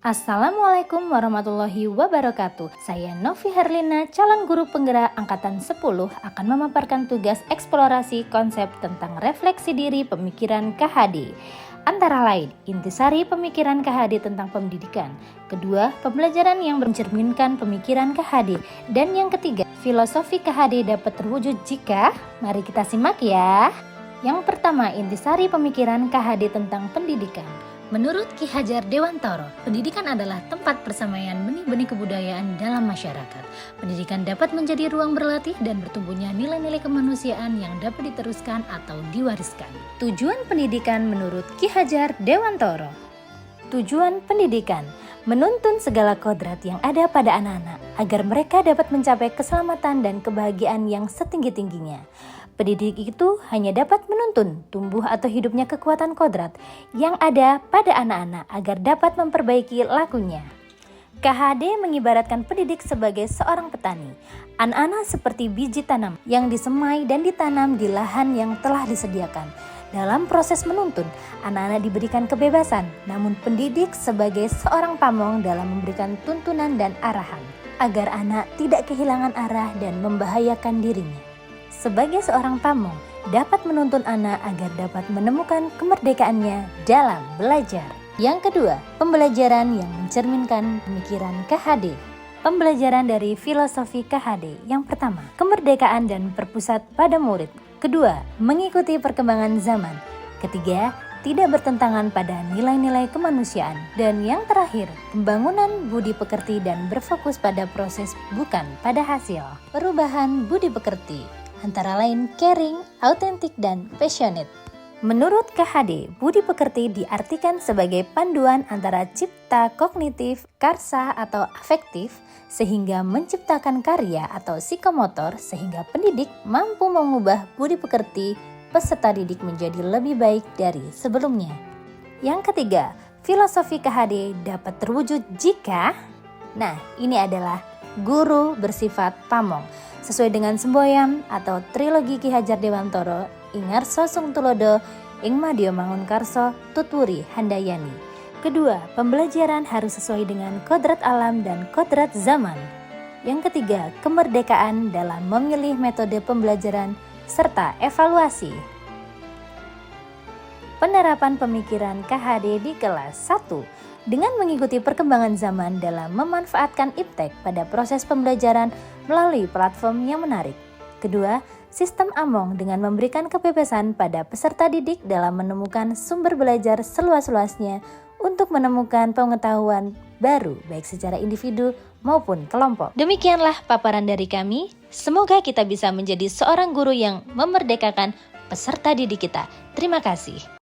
Assalamualaikum warahmatullahi wabarakatuh. Saya Novi Herlina, calon guru penggerak angkatan 10, akan memaparkan tugas eksplorasi konsep tentang refleksi diri pemikiran KHD. Antara lain, intisari pemikiran KHD tentang pendidikan. Kedua, pembelajaran yang mencerminkan pemikiran KHD. Dan yang ketiga, filosofi KHD dapat terwujud jika, mari kita simak ya. Yang pertama, intisari pemikiran KHD tentang pendidikan. Menurut Ki Hajar Dewantoro, pendidikan adalah tempat persamaian benih-benih kebudayaan dalam masyarakat. Pendidikan dapat menjadi ruang berlatih dan bertumbuhnya nilai-nilai kemanusiaan yang dapat diteruskan atau diwariskan. Tujuan pendidikan menurut Ki Hajar Dewantoro. Tujuan pendidikan menuntun segala kodrat yang ada pada anak-anak agar mereka dapat mencapai keselamatan dan kebahagiaan yang setinggi-tingginya. Pendidik itu hanya dapat menuntun tumbuh atau hidupnya kekuatan kodrat yang ada pada anak-anak agar dapat memperbaiki lakunya. KHD mengibaratkan pendidik sebagai seorang petani. Anak-anak seperti biji tanam yang disemai dan ditanam di lahan yang telah disediakan. Dalam proses menuntun, anak-anak diberikan kebebasan, namun pendidik sebagai seorang pamong dalam memberikan tuntunan dan arahan, agar anak tidak kehilangan arah dan membahayakan dirinya. Sebagai seorang pamong, dapat menuntun anak agar dapat menemukan kemerdekaannya dalam belajar. Yang kedua, pembelajaran yang mencerminkan pemikiran KHD. Pembelajaran dari filosofi KHD. Yang pertama, kemerdekaan dan berpusat pada murid. Kedua, mengikuti perkembangan zaman. Ketiga, tidak bertentangan pada nilai-nilai kemanusiaan. Dan yang terakhir, pembangunan budi pekerti dan berfokus pada proses bukan pada hasil. Perubahan budi pekerti antara lain caring, autentik, dan passionate. Menurut KHD, budi pekerti diartikan sebagai panduan antara cipta kognitif, karsa atau afektif, sehingga menciptakan karya atau psikomotor sehingga pendidik mampu mengubah budi pekerti peserta didik menjadi lebih baik dari sebelumnya. Yang ketiga, filosofi KHD dapat terwujud jika, ini adalah guru bersifat pamong. Sesuai dengan semboyan atau trilogi Ki Hajar Dewantoro, Ingarso Sungtulodo, Ingmadio Mangunkarso, Tutwuri Handayani. Kedua, pembelajaran harus sesuai dengan kodrat alam dan kodrat zaman. Yang ketiga, kemerdekaan dalam memilih metode pembelajaran serta evaluasi. Penerapan pemikiran KHD di kelas 1 dengan mengikuti perkembangan zaman dalam memanfaatkan iptek pada proses pembelajaran melalui platform yang menarik. Kedua, sistem Among dengan memberikan kebebasan pada peserta didik dalam menemukan sumber belajar seluas-luasnya untuk menemukan pengetahuan baru baik secara individu maupun kelompok. Demikianlah paparan dari kami. Semoga kita bisa menjadi seorang guru yang memerdekakan peserta didik kita. Terima kasih.